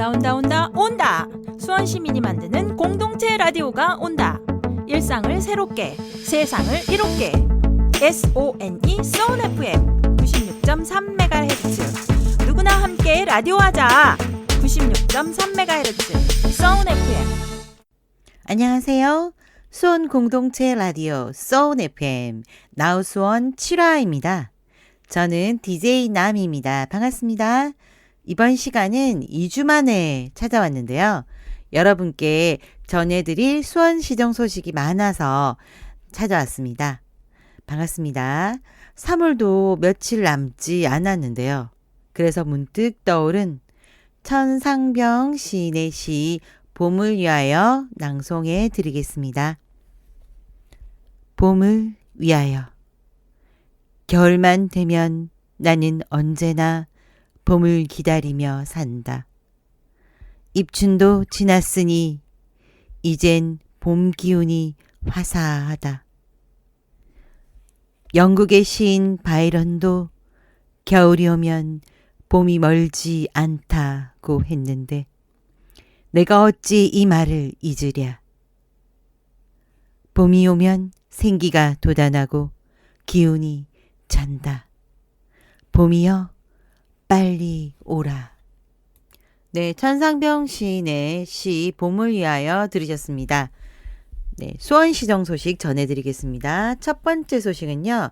온다. 수원 시민이 만드는 공동체 라디오가 온다. 일상을 새롭게, 세상을 이롭게. SONE 소운 FM 96.3MHz. 누구나 함께 라디오 하자. 96.3MHz 소운 FM. 안녕하세요. 수원 공동체 라디오 소운 FM 나우수원 7화입니다. 저는 DJ 남입니다. 반갑습니다. 이번 시간은 2주 만에 찾아왔는데요. 여러분께 전해드릴 수원시정 소식이 많아서 찾아왔습니다. 반갑습니다. 3월도 며칠 남지 않았는데요. 그래서 문득 떠오른 천상병 시인의 시 봄을 위하여 낭송해 드리겠습니다. 봄을 위하여. 겨울만 되면 나는 언제나 봄을 기다리며 산다. 입춘도 지났으니 이젠 봄 기운이 화사하다. 영국의 시인 바이런도 겨울이 오면 봄이 멀지 않다고 했는데 내가 어찌 이 말을 잊으랴. 봄이 오면 생기가 돋아나고 기운이 찬다. 봄이여 빨리 오라. 네, 천상병 시인의 시 봄을 위하여 들으셨습니다. 네, 수원시정 소식 전해드리겠습니다. 첫 번째 소식은요.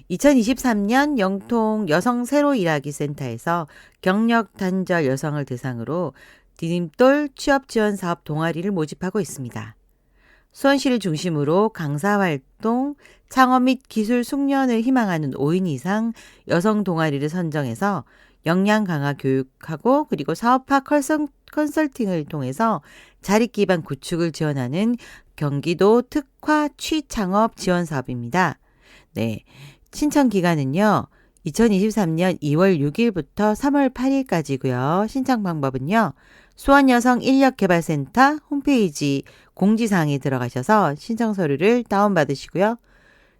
2023년 영통 여성 새로 일하기 센터에서 경력 단절 여성을 대상으로 디딤돌 취업지원 사업 동아리를 모집하고 있습니다. 수원시를 중심으로 강사활동, 창업 및 기술 숙련을 희망하는 5인 이상 여성 동아리를 선정해서 역량 강화 교육하고 그리고 사업화 컨설팅을 통해서 자립 기반 구축을 지원하는 경기도 특화 취창업 지원 사업입니다. 네, 신청 기간은요. 2023년 2월 6일부터 3월 8일까지고요. 신청 방법은요. 수원여성인력개발센터 홈페이지 공지사항에 들어가셔서 신청 서류를 다운받으시고요.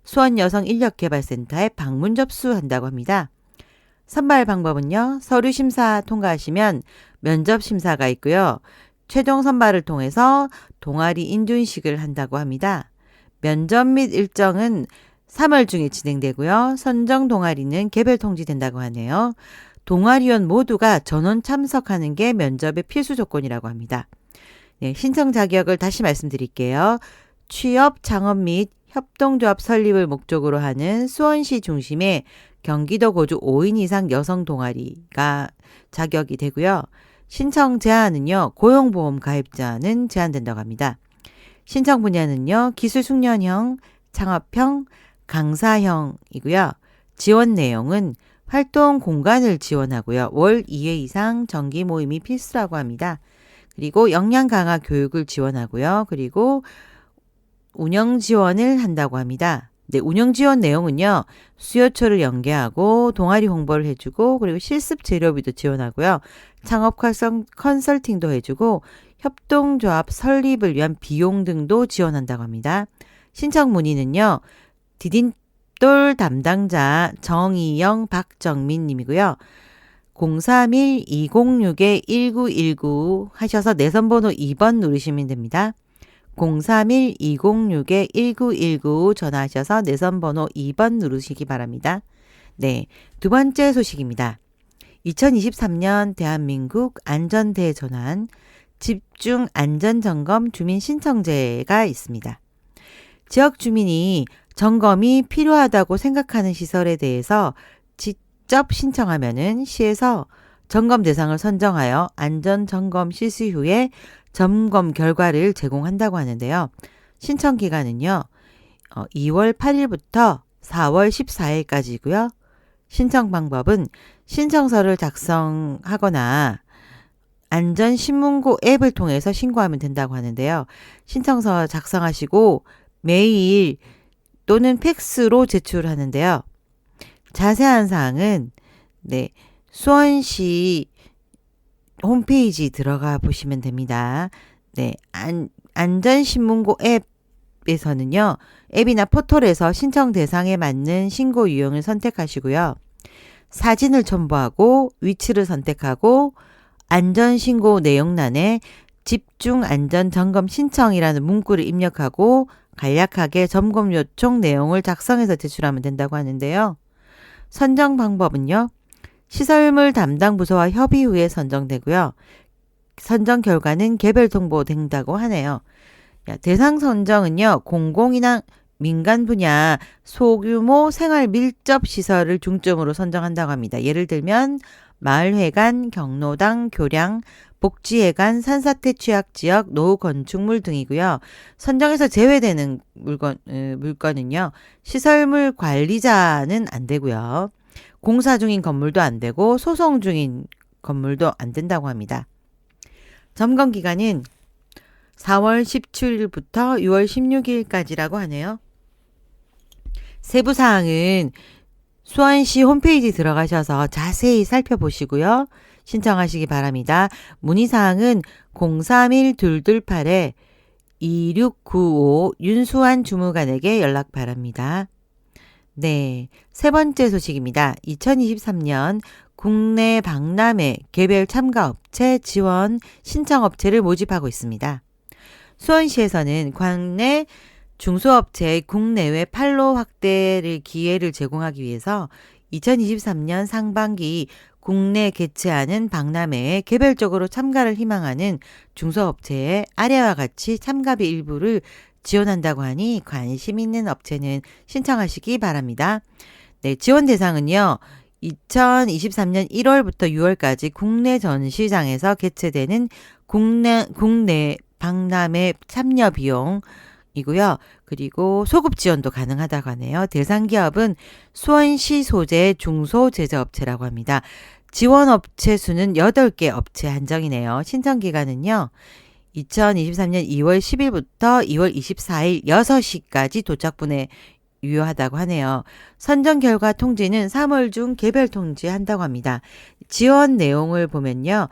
수원여성인력개발센터에 방문 접수한다고 합니다. 선발 방법은요. 서류 심사 통과하시면 면접 심사가 있고요. 최종 선발을 통해서 동아리 인준식을 한다고 합니다. 면접 및 일정은 3월 중에 진행되고요. 선정 동아리는 개별 통지된다고 하네요. 동아리원 모두가 전원 참석하는 게 면접의 필수 조건이라고 합니다. 네, 신청 자격을 다시 말씀드릴게요. 취업, 창업 및 협동조합 설립을 목적으로 하는 수원시 중심의 경기도 거주 5인 이상 여성 동아리가 자격이 되고요. 신청 제한은요. 고용보험 가입자는 제한된다고 합니다. 신청 분야는요. 기술 숙련형, 창업형, 강사형이고요. 지원 내용은 활동 공간을 지원하고요. 월 2회 이상 정기 모임이 필수라고 합니다. 그리고 역량 강화 교육을 지원하고요. 그리고 운영 지원을 한다고 합니다. 네, 운영 지원 내용은요. 수요처를 연계하고 동아리 홍보를 해주고 그리고 실습 재료비도 지원하고요. 창업 컨설팅도 해주고 협동조합 설립을 위한 비용 등도 지원한다고 합니다. 신청 문의는요. 디딤돌 담당자 정희영 박정민 님이고요. 031-206-1919 하셔서 내선번호 2번 누르시면 됩니다. 031-206-1919 전화하셔서 내선번호 2번 누르시기 바랍니다. 네, 두 번째 소식입니다. 2023년 대한민국 안전대전환 집중 안전점검 주민 신청제가 있습니다. 지역 주민이 점검이 필요하다고 생각하는 시설에 대해서 직접 신청하면은 시에서 점검 대상을 선정하여 안전점검 실시 후에 점검 결과를 제공한다고 하는데요. 신청 기간은요. 2월 8일부터 4월 14일까지고요. 신청 방법은 신청서를 작성하거나 안전신문고 앱을 통해서 신고하면 된다고 하는데요. 신청서 작성하시고 메일 또는 팩스로 제출하는데요. 자세한 사항은 네, 수원시 홈페이지 들어가 보시면 됩니다. 네, 안전신문고 앱에서는요. 앱이나 포털에서 신청 대상에 맞는 신고 유형을 선택하시고요. 사진을 첨부하고 위치를 선택하고 안전신고 내용란에 집중 안전 점검 신청이라는 문구를 입력하고 간략하게 점검 요청 내용을 작성해서 제출하면 된다고 하는데요. 선정 방법은요. 시설물 담당 부서와 협의 후에 선정되고요. 선정 결과는 개별 통보된다고 하네요. 대상 선정은요. 공공이나 민간 분야 소규모 생활 밀접 시설을 중점으로 선정한다고 합니다. 예를 들면 마을회관, 경로당, 교량, 복지회관, 산사태 취약지역, 노후 건축물 등이고요. 선정에서 제외되는 물건은요. 시설물 관리자는 안 되고요. 공사 중인 건물도 안 되고 소송 중인 건물도 안 된다고 합니다. 점검 기간은 4월 17일부터 6월 16일까지라고 하네요. 세부 사항은 수원시 홈페이지 들어가셔서 자세히 살펴보시고요. 신청하시기 바랍니다. 문의사항은 031-228-2695 윤수환 주무관에게 연락 바랍니다. 네, 세 번째 소식입니다. 2023년 국내 박람회 개별 참가업체 지원 신청업체를 모집하고 있습니다. 수원시에서는 국내 중소업체의 국내외 판로 확대를 기회를 제공하기 위해서 2023년 상반기 국내 개최하는 박람회에 개별적으로 참가를 희망하는 중소업체의 아래와 같이 참가비 일부를 지원한다고 하니 관심 있는 업체는 신청하시기 바랍니다. 네, 지원 대상은요. 2023년 1월부터 6월까지 국내 전시장에서 개최되는 국내 박람회 참여 비용이고요. 그리고 소급 지원도 가능하다고 하네요. 대상 기업은 수원시 소재 중소제조업체라고 합니다. 지원 업체 수는 8개 업체 한정이네요. 신청 기간은요. 2023년 2월 10일부터 2월 24일 6시까지 도착분에 유효하다고 하네요. 선정 결과 통지는 3월 중 개별 통지한다고 합니다. 지원 내용을 보면요.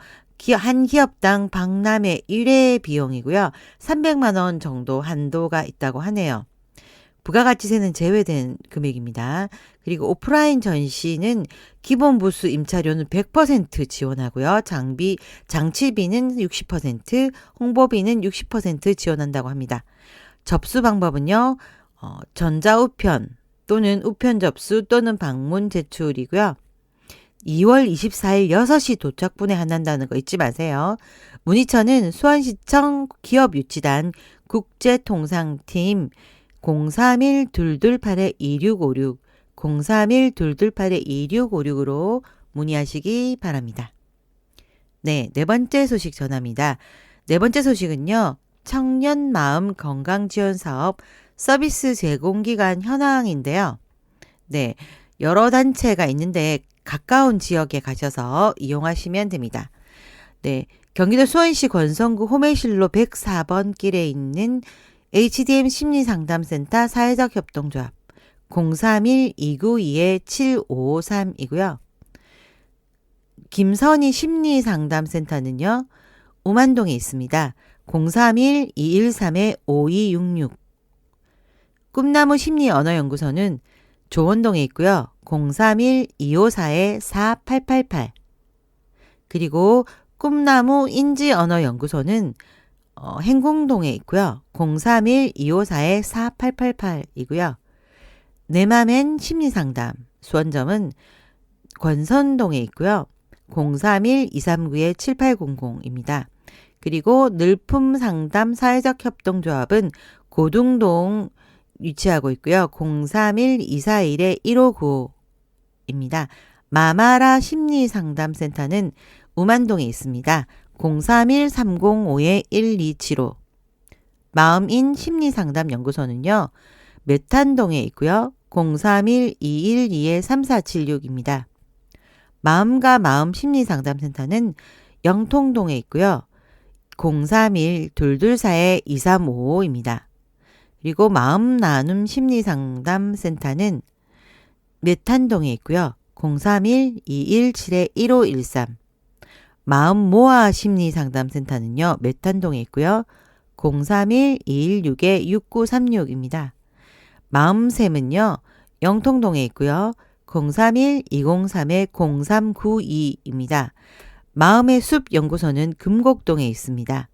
한 기업당 박람회 1회 비용이고요. 300만 원 정도 한도가 있다고 하네요. 부가가치세는 제외된 금액입니다. 그리고 오프라인 전시는 기본 부스 임차료는 100% 지원하고요. 장치비는 60%, 홍보비는 60% 지원한다고 합니다. 접수 방법은요. 전자우편 또는 우편 접수 또는 방문 제출이고요. 2월 24일 6시 도착분에 한다는 거 잊지 마세요. 문의처는 수원시청 기업유치단 국제통상팀 031-228-2656 031-228-2656으로 문의하시기 바랍니다. 네, 네 번째 소식 전합니다. 네 번째 소식은요. 청년마음 건강지원사업 서비스 제공기간 현황인데요. 네, 여러 단체가 있는데 가까운 지역에 가셔서 이용하시면 됩니다. 네, 경기도 수원시 권성구 호매실로 104번 길에 있는 HDM 심리상담센터 사회적 협동조합 031-292-7553이고요. 김선희 심리상담센터는요. 우만동에 있습니다. 031-213-5266 꿈나무 심리언어연구소는 조원동에 있고요. 031-254-4888 그리고 꿈나무 인지언어연구소는 행궁동에 있고요. 031-254-4888이고요. 내맘엔 심리상담 수원점은 권선동에 있고요. 031-239-7800입니다. 그리고 늘품상담 사회적 협동조합은 고등동 위치하고 있고요. 031-241-1595입니다. 마마라 심리상담센터는 우만동에 있습니다. 031-305-1275 마음인 심리상담연구소는요. 메탄동에 있고요. 031-212-3476입니다. 마음과 마음 심리상담센터는 영통동에 있고요. 031-224-2355입니다. 그리고 마음 나눔 심리상담센터는 메탄동에 있고요. 031-217-1513 마음 모아 심리상담센터는요. 메탄동에 있고요. 031-216-6936입니다. 마음샘은요. 영통동에 있고요. 031-203-0392입니다. 마음의 숲 연구소는 금곡동에 있습니다.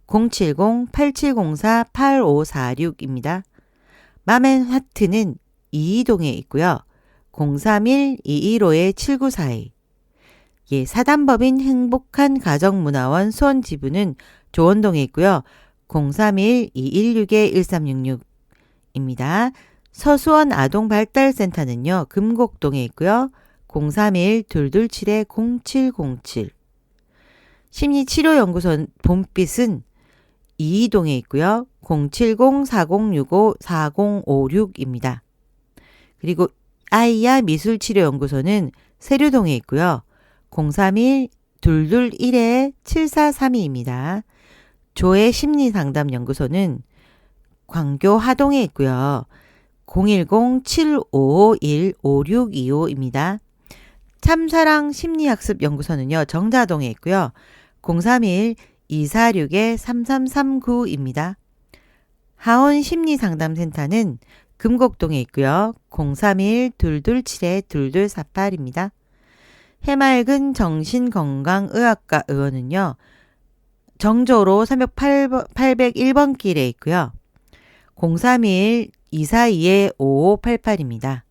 070-8704-8546입니다. 맘앤하트는 이이동에 있고요. 031-215-7942. 예, 사단법인 행복한 가정문화원 수원지부는 조원동에 있고요. 031-216-1366입니다. 서수원 아동발달센터는요. 금곡동에 있고요. 031-227-0707. 심리치료연구소 봄빛은 이이동에 있고요. 070-4065-4056입니다. 그리고 아이야 미술치료연구소는 세류동에 있고요. 031-221-7432입니다. 조의 심리상담연구소는 광교 하동에 있고요. 010-7551-5625입니다. 참사랑 심리학습연구소는요. 정자동에 있고요. 031-246-3339입니다. 하원 심리상담센터는 금곡동에 있고요. 031-227-2248입니다. 해맑은 정신건강의학과 의원은요. 정조로 308번 길에 있고요. 031-242-5588입니다.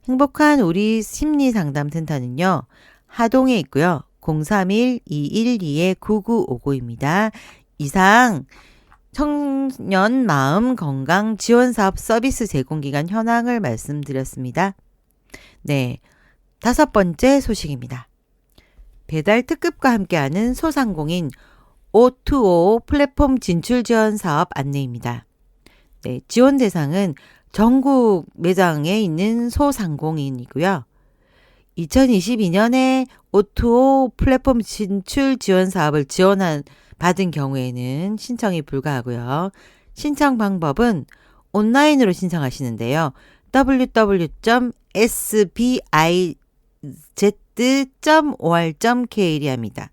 행복한 우리 심리상담센터는요. 하동에 있고요. 031-212-9959입니다. 이상 청년 마음 건강 지원 사업 서비스 제공 기간 현황을 말씀드렸습니다. 네, 5번째 소식입니다. 배달 특급과 함께하는 소상공인 O2O 플랫폼 진출 지원 사업 안내입니다. 네, 지원 대상은 전국 매장에 있는 소상공인이고요. 2022년에 O2O 플랫폼 진출 지원 사업을 받은 경우에는 신청이 불가하고요. 신청 방법은 온라인으로 신청하시는데요. www.sbiz.or.kr이 합니다.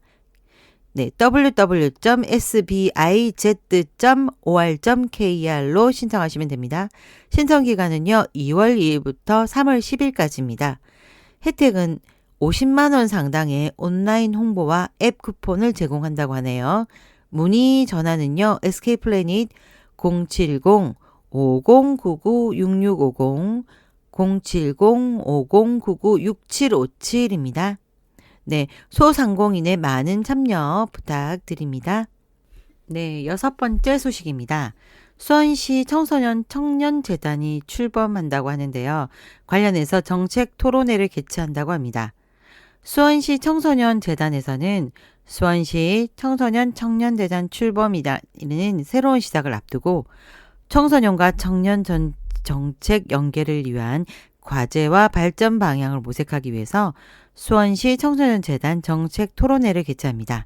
네, www.sbiz.or.kr로 신청하시면 됩니다. 신청 기간은요. 2월 2일부터 3월 10일까지입니다. 혜택은 50만 원 상당의 온라인 홍보와 앱 쿠폰을 제공한다고 하네요. 문의 전화는요. SK플래닛 070-5099-6650 070-5099-6757입니다. 네, 소상공인의 많은 참여 부탁드립니다. 네, 6번째 소식입니다. 수원시 청소년 청년재단이 출범한다고 하는데요. 관련해서 정책 토론회를 개최한다고 합니다. 수원시 청소년재단에서는 수원시 청소년 청년재단 출범이라는 새로운 시작을 앞두고 청소년과 청년 정책 연계를 위한 과제와 발전 방향을 모색하기 위해서 수원시 청소년재단 정책 토론회를 개최합니다.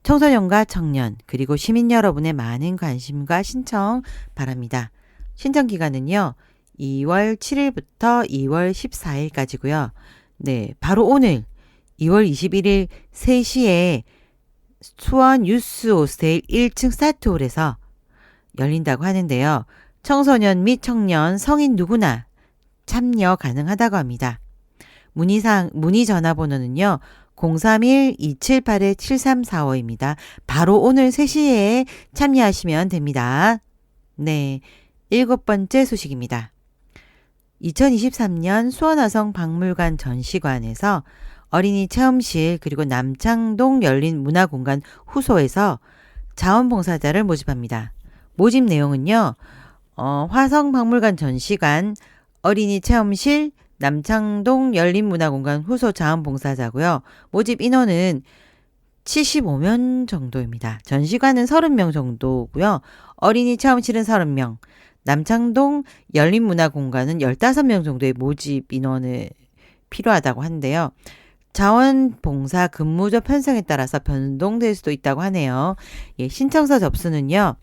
청소년과 청년 그리고 시민 여러분의 많은 관심과 신청 바랍니다. 신청 기간은요. 2월 7일부터 2월 14일까지고요. 네, 바로 오늘 2월 21일 3시에 수원 유스 호스텔 1층 스타트홀에서 열린다고 하는데요. 청소년 및 청년, 성인 누구나 참여 가능하다고 합니다. 문의 전화번호는요. 031-278-7345입니다. 바로 오늘 3시에 참여하시면 됩니다. 네, 7번째 소식입니다. 2023년 수원화성박물관 전시관에서 어린이 체험실 그리고 남창동 열린 문화공간 후소에서 자원봉사자를 모집합니다. 모집 내용은요. 화성박물관 전시관 어린이 체험실 남창동 열린문화공간 후소 자원봉사자고요. 모집 인원은 75명 정도입니다. 전시관은 30명 정도고요. 어린이 체험실은 30명, 남창동 열린문화공간은 15명 정도의 모집 인원이 필요하다고 하는데요. 자원봉사 근무조 편성에 따라서 변동될 수도 있다고 하네요. 예, 신청서 접수는요.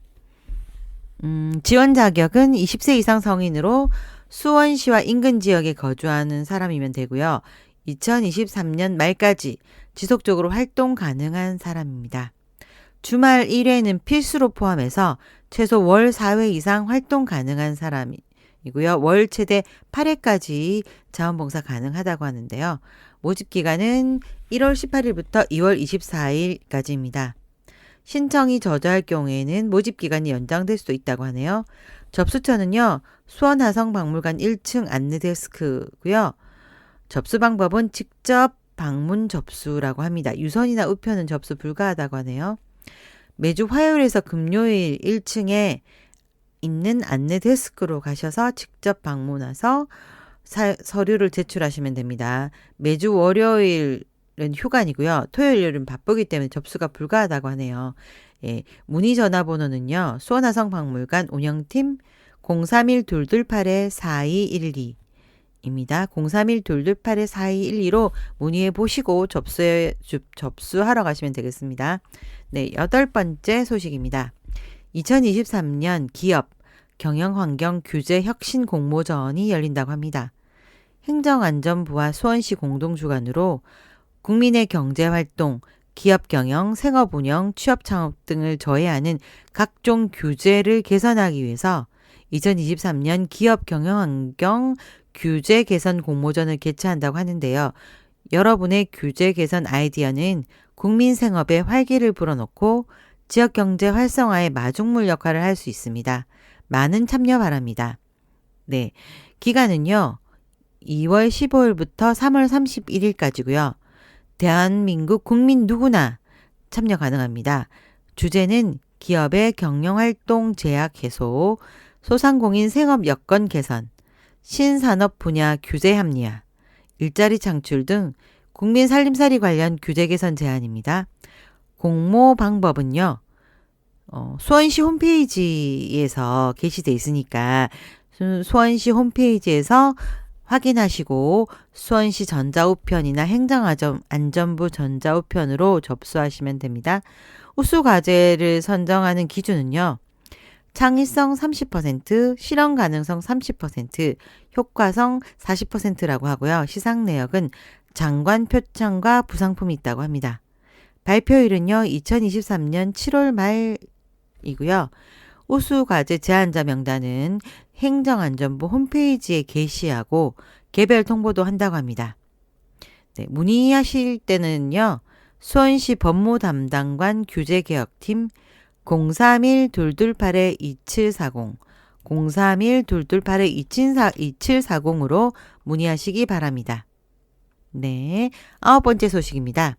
지원 자격은 20세 이상 성인으로 수원시와 인근 지역에 거주하는 사람이면 되고요. 2023년 말까지 지속적으로 활동 가능한 사람입니다. 주말 1회는 필수로 포함해서 최소 월 4회 이상 활동 가능한 사람이고요. 월 최대 8회까지 자원봉사 가능하다고 하는데요. 모집 기간은 1월 18일부터 2월 24일까지입니다. 신청이 저조할 경우에는 모집 기간이 연장될 수도 있다고 하네요. 접수처는요. 수원화성박물관 1층 안내데스크고요. 접수 방법은 직접 방문 접수라고 합니다. 유선이나 우편은 접수 불가하다고 하네요. 매주 화요일에서 금요일 1층에 있는 안내데스크로 가셔서 직접 방문해서 서류를 제출하시면 됩니다. 매주 월요일은 휴관이고요. 토요일은 바쁘기 때문에 접수가 불가하다고 하네요. 예, 문의 전화번호는요. 수원화성박물관 운영팀 031-228-4212 입니다. 031-228-4212로 문의해 보시고 접수하러 가시면 되겠습니다. 네, 8번째 소식입니다. 2023년 기업 경영환경 규제 혁신 공모전이 열린다고 합니다. 행정안전부와 수원시 공동주관으로 국민의 경제활동, 기업 경영, 생업 운영, 취업 창업 등을 저해하는 각종 규제를 개선하기 위해서 2023년 기업 경영환경 규제 개선 공모전을 개최한다고 하는데요. 여러분의 규제 개선 아이디어는 국민 생업에 활기를 불어넣고 지역 경제 활성화의 마중물 역할을 할 수 있습니다. 많은 참여 바랍니다. 네, 기간은요. 2월 15일부터 3월 31일까지고요. 대한민국 국민 누구나 참여 가능합니다. 주제는 기업의 경영활동 제약 해소, 소상공인 생업 여건 개선, 신산업 분야 규제 합리화, 일자리 창출 등 국민 살림살이 관련 규제 개선 제안입니다. 공모 방법은요. 수원시 홈페이지에서 게시돼 있으니까 수원시 홈페이지에서 확인하시고 수원시 전자우편이나 행정안전부 전자우편으로 접수하시면 됩니다. 우수과제를 선정하는 기준은요. 창의성 30%, 실현 가능성 30%, 효과성 40%라고 하고요. 시상 내역은 장관 표창과 부상품이 있다고 합니다. 발표일은요. 2023년 7월 말이고요. 우수과제 제안자 명단은 행정안전부 홈페이지에 게시하고 개별 통보도 한다고 합니다. 네, 문의하실 때는요. 수원시 법무담당관 규제개혁팀 031-228-2740, 031-228-2740으로 문의하시기 바랍니다. 네, 9번째 소식입니다.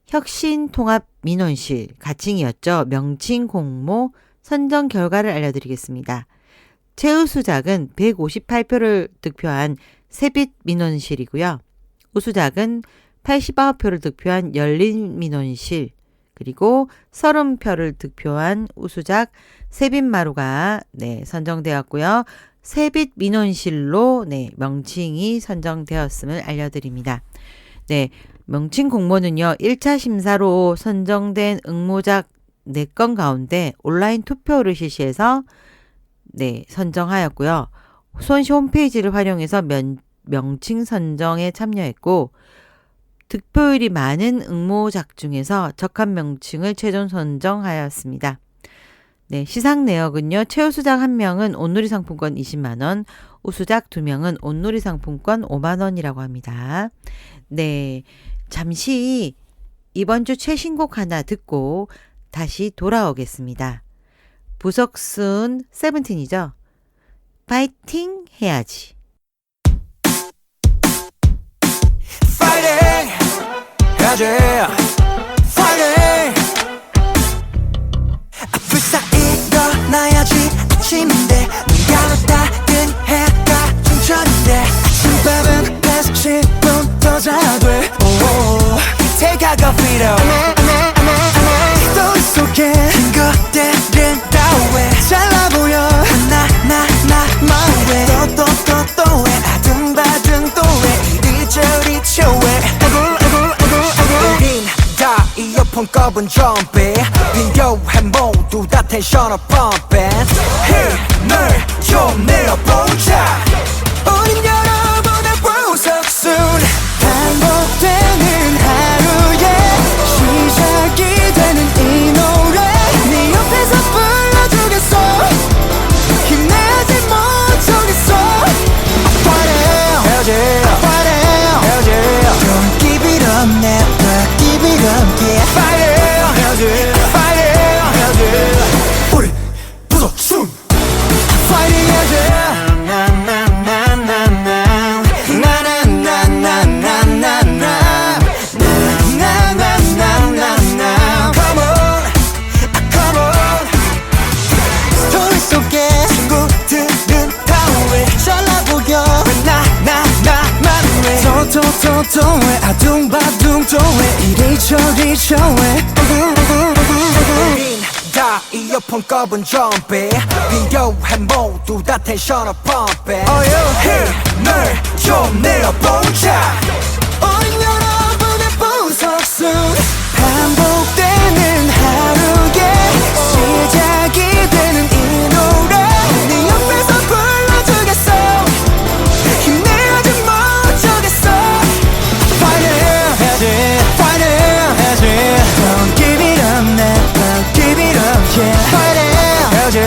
혁신통합민원실 가칭이었죠. 명칭 공모 선정 결과를 알려드리겠습니다. 최우수작은 158표를 득표한 새빛민원실이고요. 우수작은 89표를 득표한 열린민원실, 그리고 30표를 득표한 우수작 새빛마루가 선정되었고요. 새빛민원실로 명칭이 선정되었음을 알려드립니다. 네, 명칭 공모는요. 1차 심사로 선정된 응모작 4건 가운데 온라인 투표를 실시해서 선정하였고요. 수원시 홈페이지를 활용해서 명칭 선정에 참여했고 득표율이 많은 응모작 중에서 적합 명칭을 최종 선정하였습니다. 네, 시상 내역은요. 최우수작 1명은 온누리 상품권 20만 원, 우수작 2명은 온누리 상품권 5만 원이라고 합니다. 네, 잠시 이번 주 최신곡 하나 듣고 다시 돌아오겠습니다. 부석순 세븐틴이죠. 파이팅 해야지. 파이팅 해야지. 파이팅. 불사 일어나야지. 아침인데 눈 감았다 뜬 해가 춘천인데 아침밥은 한 10분 더 자야 돼. Take a coffee 또 속에 긴 것들은 다 왜 잘나 보여 나 마음에 또 왜 아등바등 또 왜 이리저리 쳐왜 우린 다 이어폰 꼽은 좀비 필요해 모두 다 텐션업 펌핑 힘을 좀 내어보자 우린 여러분의 부석순 반복되는 하루에 시작이 되는 이 노래 네 옆에서 불러주겠어 힘내지 못하겠어 Fighting 해야지 Fighting 해야지 좋아해 우린 다 이어폰 꼽은 좀비 필요해 모두 다 텐션을 펌핑 힘을 좀 내어보자 우린 여러분의 보석순 반복되는 하루의 시작이 되는 이 노래 네 옆에서 불러주겠어 힘내야지 못하겠어 Fighting 해야지 Don't give it up now Don't give it up yeah 해야지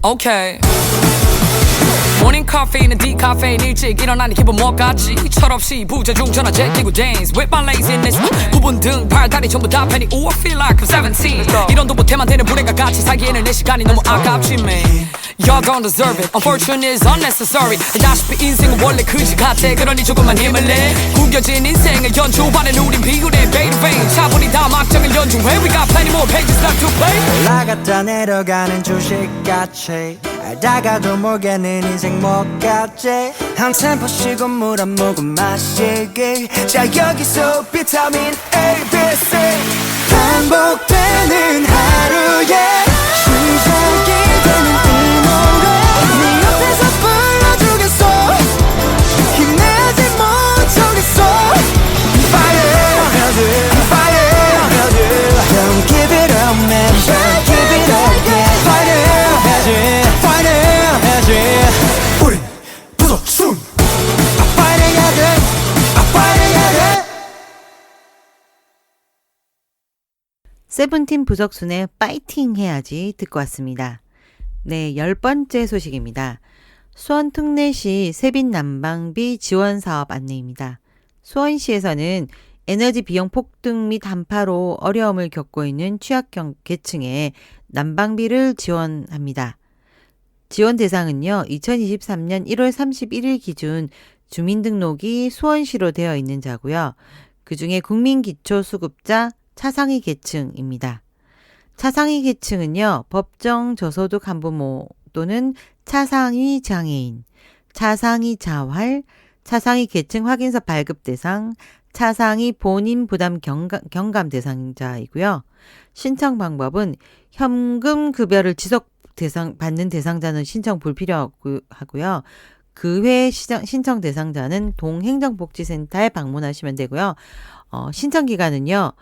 Okay. 모닝 커피는 디카페인 일찍 일어나니 기분 뭐같지 철없이 부재중 전화 제끼고 dance with my laziness 부분 등 팔다리 전부 다 패니 Ooh I feel like I'm 17 이런도 못해만 되는 불행과 같이 살기에는 내 시간이 너무 아깝지 man Y'all don't deserve it Unfortunate is unnecessary 알다시피 인생은 원래 그지 같아 그러니 조금만 힘을 내 구겨진 인생을 연주하는 우린 비굴해 베이베이 차분히 다 막장을 연주해 We got plenty more pages left to play 올라갔다 내려가는 주식같이 알다가도 모르겠는 인생 뭐같지 한 템포 쉬고 물 한 모금 마시기 자 여기서 비타민 A, B, C 반복되는 하루의 시작이 되는 이 노래 네 옆에서 불러주겠어 힘내지 못하겠어 Fire Don't give it up man Don't give it up yeah Fighting 해야지 우린 부석순 Fighting 해야 돼 Fighting 해야 돼 세븐틴 부석순의 파이팅 해야지 듣고 왔습니다. 네, 10번째 소식입니다. 수원 특례시 세빛 난방비 지원 사업 안내입니다. 수원시에서는 에너지 비용 폭등 및 한파로 어려움을 겪고 있는 취약형 계층에 난방비를 지원합니다. 지원 대상은요, 2023년 1월 31일 기준 주민등록이 수원시로 되어 있는 자고요. 그중에 국민기초수급자 차상위 계층입니다. 차상위 계층은요, 법정 저소득 한부모 또는 차상위 장애인, 차상위 자활, 차상위 계층 확인서 발급 대상, 차상위 본인 부담 경감 대상자이고요. 신청 방법은 현금 급여를 받는 대상자는 신청 불필요하고요. 그 외 신청 대상자는 동행정복지센터에 방문하시면 되고요. 신청 기간은요.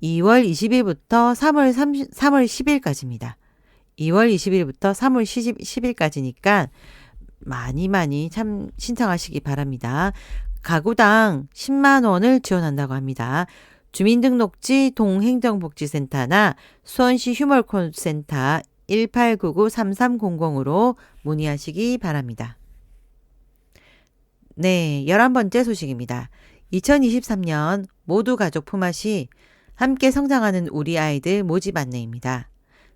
2월 20일부터 3월 10일까지입니다. 2월 20일부터 3월 10일까지니까 많이 참 신청하시기 바랍니다. 가구당 10만 원을 지원한다고 합니다. 주민등록지 동행정복지센터나 수원시 휴머콜센터 1899-3300으로 문의하시기 바랍니다. 네, 11번째 소식입니다. 2023년 모두 가족 품앗이 함께 성장하는 우리 아이들 모집 안내입니다.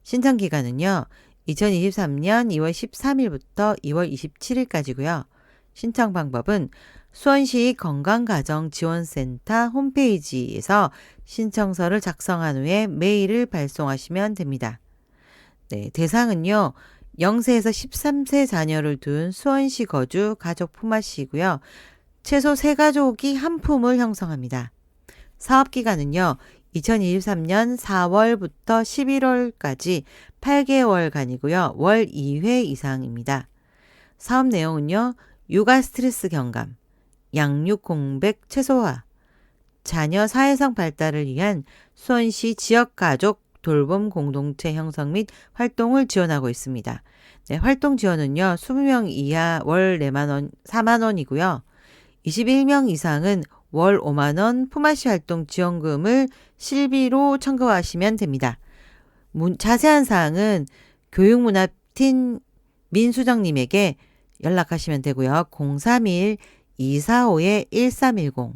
신청 기간은요. 2023년 2월 13일부터 2월 27일까지고요. 신청 방법은 수원시 건강가정지원센터 홈페이지에서 신청서를 작성한 후에 메일을 발송하시면 됩니다. 네, 대상은요. 0세에서 13세 자녀를 둔 수원시 거주 가족 품앗이고요. 최소 3가족이 한 품을 형성합니다. 사업기간은요. 2023년 4월부터 11월까지 8개월간이고요. 월 2회 이상입니다. 사업 내용은요. 육아 스트레스 경감, 양육 공백 최소화, 자녀 사회성 발달을 위한 수원시 지역가족 돌봄 공동체 형성 및 활동을 지원하고 있습니다. 네, 활동 지원은요. 20명 이하 월 4만 원이고요. 21명 이상은 월 5만 원 품앗이 활동 지원금을 실비로 청구하시면 됩니다. 자세한 사항은 교육문화팀 민수정님에게 연락하시면 되고요. 031-245-1310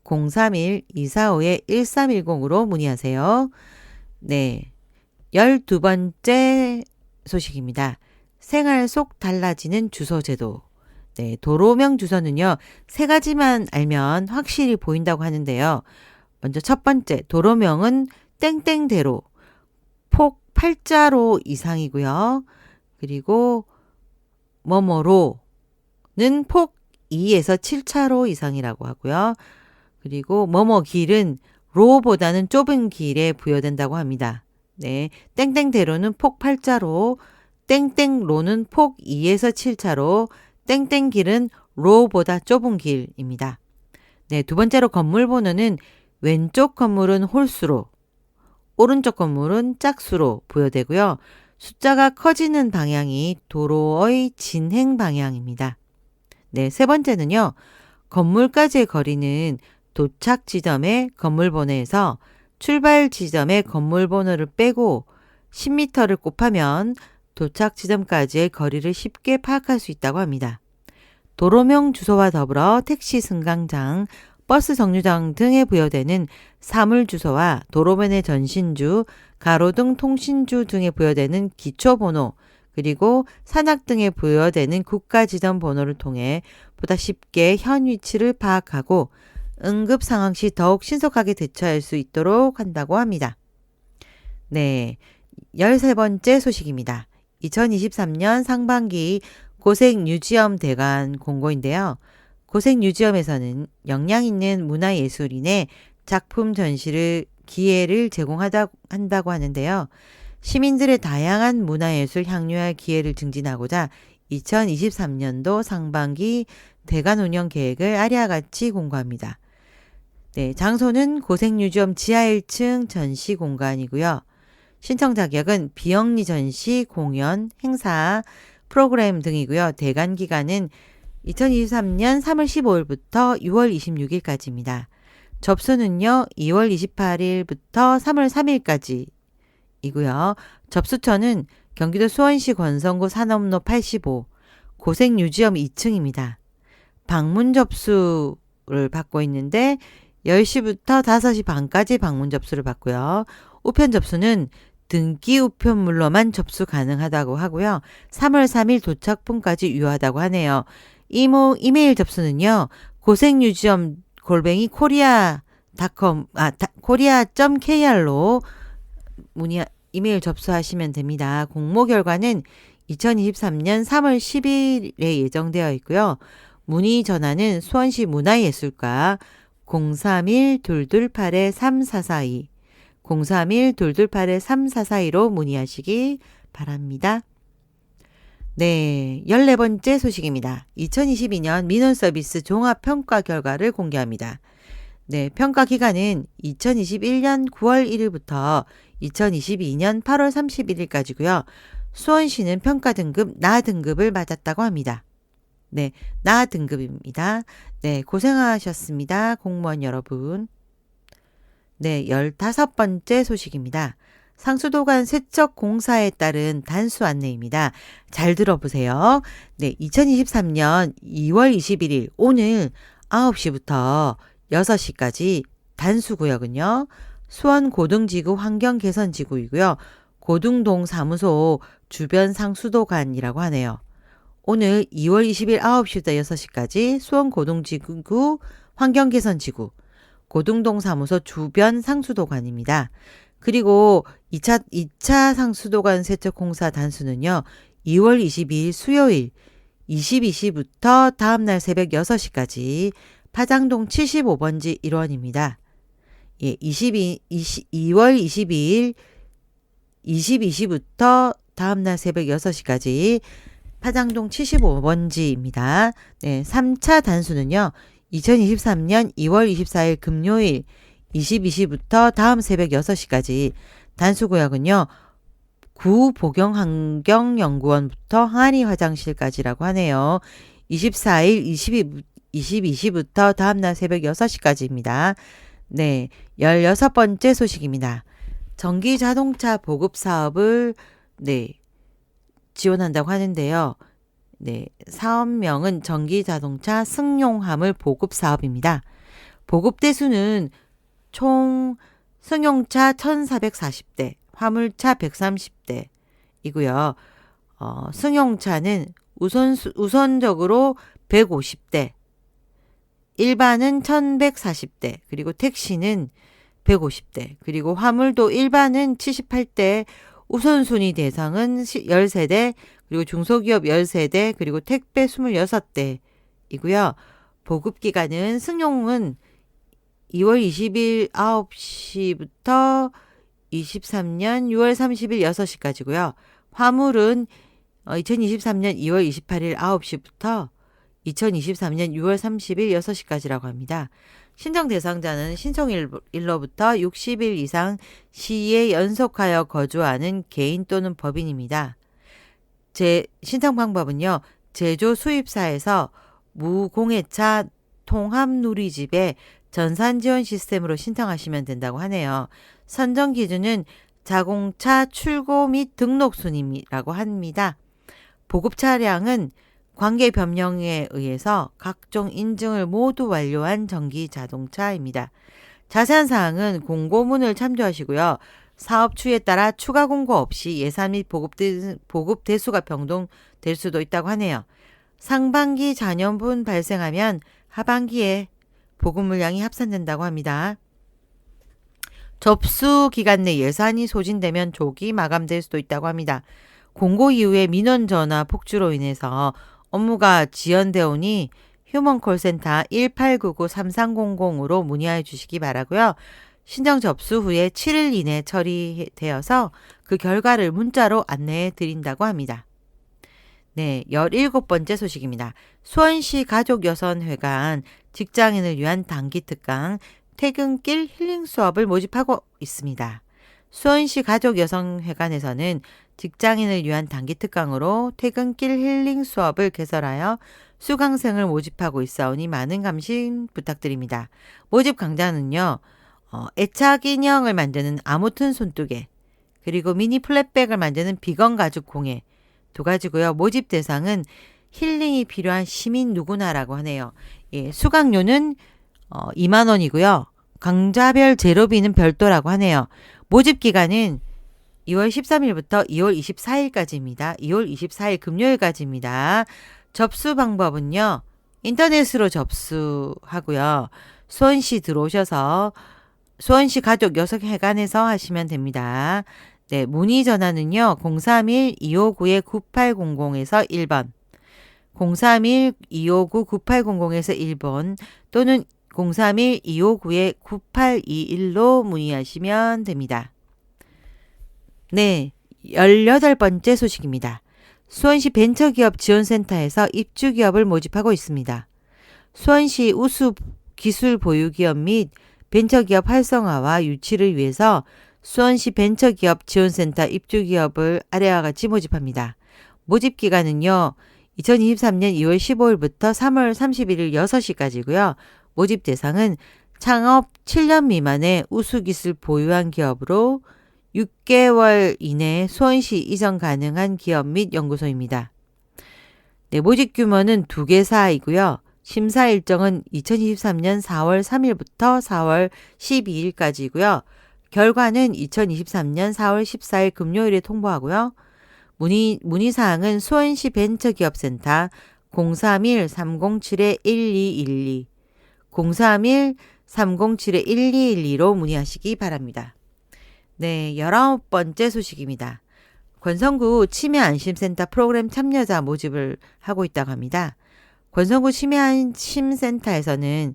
031-245-1310으로 문의하세요. 네, 12번째 소식입니다. 생활 속 달라지는 주소 제도. 네, 도로명 주소는요. 3가지만 알면 확실히 보인다고 하는데요. 먼저 첫 번째, 도로명은 땡땡대로, 폭 8자로 이상이고요. 그리고 뭐뭐로는 폭 2에서 7차로 이상이라고 하고요. 그리고 뭐뭐 길은 로보다는 좁은 길에 부여된다고 합니다. 네, 땡땡대로는 폭 8자로, 땡땡로는 폭 2에서 7차로, 땡땡길은 로보다 좁은 길입니다. 네, 두 번째로 건물 번호는 왼쪽 건물은 홀수로, 오른쪽 건물은 짝수로 부여되고요. 숫자가 커지는 방향이 도로의 진행 방향입니다. 네, 세 번째는요. 건물까지의 거리는 도착 지점의 건물 번호에서 출발 지점의 건물 번호를 빼고 10m를 곱하면 도착 지점까지의 거리를 쉽게 파악할 수 있다고 합니다. 도로명 주소와 더불어 택시 승강장, 버스 정류장 등에 부여되는 사물 주소와 도로변의 전신주, 가로등 통신주 등에 부여되는 기초번호, 그리고 산악 등에 부여되는 국가지점 번호를 통해 보다 쉽게 현 위치를 파악하고 응급 상황 시 더욱 신속하게 대처할 수 있도록 한다고 합니다. 네, 13번째 소식입니다. 2023년 상반기 고색뉴지엄 대관 공고인데요. 고색뉴지엄에서는 역량 있는 문화예술인의 작품 전시를 기회를 제공한다고 하는데요. 시민들의 다양한 문화예술 향유할 기회를 증진하고자 2023년도 상반기 대관 운영 계획을 아래와 같이 공고합니다. 네, 장소는 고색뮤지엄 지하 1층 전시 공간이고요. 신청 자격은 비영리 전시, 공연, 행사, 프로그램 등이고요. 대관 기간은 2023년 3월 15일부터 6월 26일까지입니다. 접수는요, 2월 28일부터 3월 3일까지이고요. 접수처는 경기도 수원시 권성구 산업로 85, 고색뮤지엄 2층입니다. 방문 접수를 받고 있는데 10시부터 5시 반까지 방문 접수를 받고요. 우편 접수는 등기 우편물로만 접수 가능하다고 하고요. 3월 3일 도착분까지 유효하다고 하네요. 이메일 접수는요. 고색뮤지엄 korea.kr로 이메일 접수하시면 됩니다. 공모 결과는 2023년 3월 10일에 예정되어 있고요. 문의 전화는 수원시 문화예술과 031-228-3442 031-228-3442로 문의하시기 바랍니다. 네, 14번째 소식입니다. 2022년 민원 서비스 종합 평가 결과를 공개합니다. 네, 평가 기간은 2021년 9월 1일부터 2022년 8월 31일까지고요. 수원시는 평가 등급 나 등급을 받았다고 합니다. 네, 나 등급입니다. 네, 고생하셨습니다. 공무원 여러분. 네, 15번째 소식입니다. 상수도관 세척 공사에 따른 단수 안내입니다. 잘 들어보세요. 네, 2023년 2월 21일 오늘 9시부터 6시까지 단수구역은요. 수원 고등지구 환경개선지구이고요. 고등동 사무소 주변 상수도관이라고 하네요. 오늘 2월 20일 9시부터 6시까지 수원 고등지구 환경개선지구 고등동 사무소 주변 상수도관입니다. 그리고 2차 상수도관 세척 공사 단수는요. 2월 22일 수요일 22시부터 다음날 새벽 6시까지 파장동 75번지 1원입니다. 예, 2월 22일 22시부터 다음날 새벽 6시까지 파장동 75번지입니다. 네, 3차 단수는요. 2023년 2월 24일 금요일 22시부터 다음 새벽 6시까지 단수구역은요. 구보경환경연구원부터 항아리 화장실까지라고 하네요. 24일 22시부터 다음날 새벽 6시까지입니다. 네, 16번째 소식입니다. 전기자동차 보급 사업을 지원한다고 하는데요. 네, 사업명은 전기자동차 승용화물 보급 사업입니다. 보급 대수는 총 승용차 1440대, 화물차 130대이고요. 승용차는 우선적으로 150대, 일반은 1140대, 그리고 택시는 150대, 그리고 화물도 일반은 78대, 우선순위 대상은 13대, 그리고 중소기업 13대, 그리고 택배 26대이고요. 보급기간은 승용은 2월 20일 9시부터 23년 6월 30일 6시까지고요. 화물은 2023년 2월 28일 9시부터 2023년 6월 30일 6시까지라고 합니다. 신청 대상자는 신청일로부터 60일 이상 시에 연속하여 거주하는 개인 또는 법인입니다. 신청 방법은요. 제조 수입사에서 무공해차 통합 누리집에 전산 지원 시스템으로 신청하시면 된다고 하네요. 선정 기준은 자동차 출고 및 등록 순이라고 합니다. 보급 차량은 관계 변경에 의해서 각종 인증을 모두 완료한 전기 자동차입니다. 자세한 사항은 공고문을 참조하시고요. 사업 추이에 따라 추가 공고 없이 예산 및 보급 대수가 변동될 수도 있다고 하네요. 상반기 잔여분 발생하면 하반기에 보급 물량이 합산된다고 합니다. 접수 기간 내 예산이 소진되면 조기 마감될 수도 있다고 합니다. 공고 이후에 민원 전화 폭주로 인해서 업무가 지연되어 오니 휴먼콜센터 1899-3300으로 문의해 주시기 바라고요. 신청 접수 후에 7일 이내 처리되어서 그 결과를 문자로 안내해 드린다고 합니다. 네, 17번째 소식입니다. 수원시 가족여성회관 직장인을 위한 단기 특강 퇴근길 힐링 수업을 모집하고 있습니다. 수원시 가족여성회관에서는 직장인을 위한 단기 특강으로 퇴근길 힐링 수업을 개설하여 수강생을 모집하고 있사오니 많은 감심 부탁드립니다. 모집 강좌는요. 애착 인형을 만드는 아무튼 손뜨개, 그리고 미니 플랫백을 만드는 비건 가죽 공예 2가지고요. 모집 대상은 힐링이 필요한 시민 누구나라고 하네요. 예, 수강료는 2만 원이고요. 강좌별 제로비는 별도라고 하네요. 모집 기간은 2월 13일부터 2월 24일까지입니다. 2월 24일 금요일까지입니다. 접수 방법은요. 인터넷으로 접수하고요. 수원시 들어오셔서 수원시 가족여성회관에서 하시면 됩니다. 네, 문의 전화는요. 031-259-9800에서 1번, 031-259-9800에서 1번 또는 031-259-9821로 문의하시면 됩니다. 네, 18번째 소식입니다. 수원시 벤처기업 지원센터에서 입주기업을 모집하고 있습니다. 수원시 우수 기술 보유기업 및 벤처기업 활성화와 유치를 위해서 수원시 벤처기업 지원센터 입주기업을 아래와 같이 모집합니다. 모집 기간은요. 2023년 2월 15일부터 3월 31일 6시까지고요. 모집 대상은 창업 7년 미만의 우수기술 보유한 기업으로 6개월 이내에 수원시 이전 가능한 기업 및 연구소입니다. 네, 모집 규모는 2개사이고요. 심사 일정은 2023년 4월 3일부터 4월 12일까지고요. 결과는 2023년 4월 14일 금요일에 통보하고요. 문의사항은 수원시 벤처기업센터 031-307-1212, 031-307-1212로 문의하시기 바랍니다. 네, 19번째 소식입니다. 권성구 치매안심센터 프로그램 참여자 모집을 하고 있다고 합니다. 권성구 치매안심센터에서는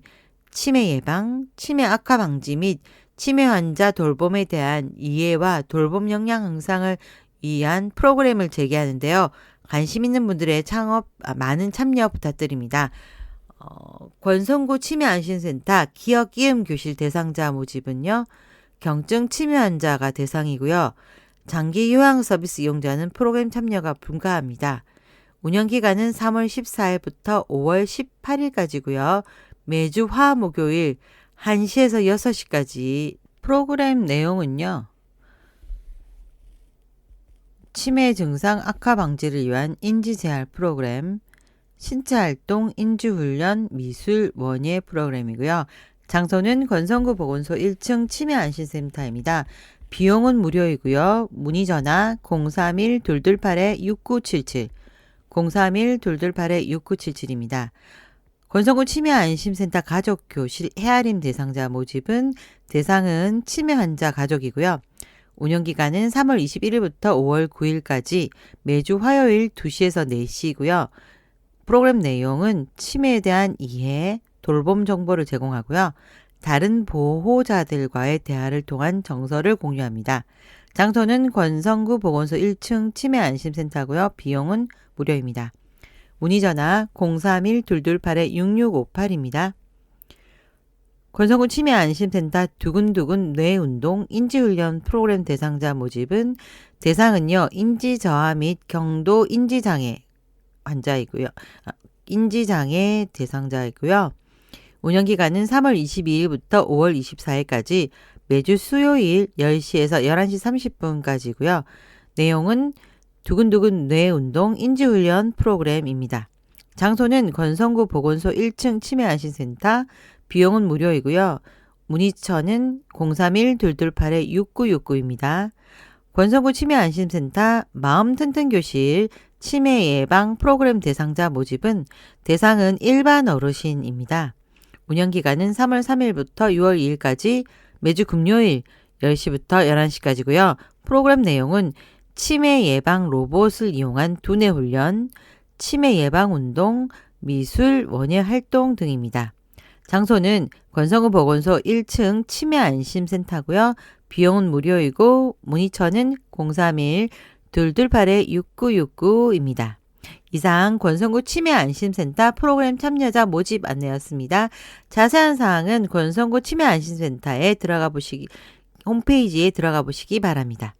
치매 예방, 치매 악화 방지 및 치매 환자 돌봄에 대한 이해와 돌봄 역량 향상을 위한 프로그램을 제기하는데요. 관심 있는 분들의 많은 참여 부탁드립니다. 권성구 치매안심센터 기억기음교실 대상자 모집은요. 경증 치매 환자가 대상이고요. 장기 요양 서비스 이용자는 프로그램 참여가 불가합니다. 운영기간은 3월 14일부터 5월 18일까지고요. 매주 화, 목요일 1시에서 6시까지. 프로그램 내용은요. 치매 증상 악화 방지를 위한 인지재활 프로그램, 신체활동, 인지훈련, 미술, 원예 프로그램이고요. 장소는 권성구 보건소 1층 치매안심센터입니다. 비용은 무료이고요. 문의 전화 031-228-6977, 031-228-6977입니다. 권성구 치매안심센터 가족교실 헤아림 대상자 모집은 대상은 치매 환자 가족이고요. 운영기간은 3월 21일부터 5월 9일까지 매주 화요일 2시에서 4시이고요. 프로그램 내용은 치매에 대한 이해, 돌봄 정보를 제공하고요. 다른 보호자들과의 대화를 통한 정서를 공유합니다. 장소는 권성구 보건소 1층 치매안심센터고요. 비용은 무료입니다. 문의전화 031-228-6658입니다. 권성구 치매안심센터 두근두근 뇌운동 인지훈련 프로그램 대상자 모집은 대상은요. 인지저하 및 경도 인지장애 환자이고요. 인지장애 대상자이고요. 운영기간은 3월 22일부터 5월 24일까지 매주 수요일 10시에서 11시 30분까지고요. 내용은 두근두근 뇌운동 인지훈련 프로그램입니다. 장소는 권성구 보건소 1층 치매안심센터, 비용은 무료이고요. 문의처는 031-228-6969입니다. 권성구 치매안심센터 마음튼튼교실 치매예방 프로그램 대상자 모집은 대상은 일반 어르신입니다. 운영기간은 3월 3일부터 6월 2일까지 매주 금요일 10시부터 11시까지고요. 프로그램 내용은 치매 예방 로봇을 이용한 두뇌 훈련, 치매 예방 운동, 미술, 원예 활동 등입니다. 장소는 권성구 보건소 1층 치매안심센터고요. 비용은 무료이고 문의처는 031-228-6969입니다. 이상 권성구 치매안심센터 프로그램 참여자 모집 안내였습니다. 자세한 사항은 권성구 치매안심센터에 홈페이지에 들어가 보시기 바랍니다.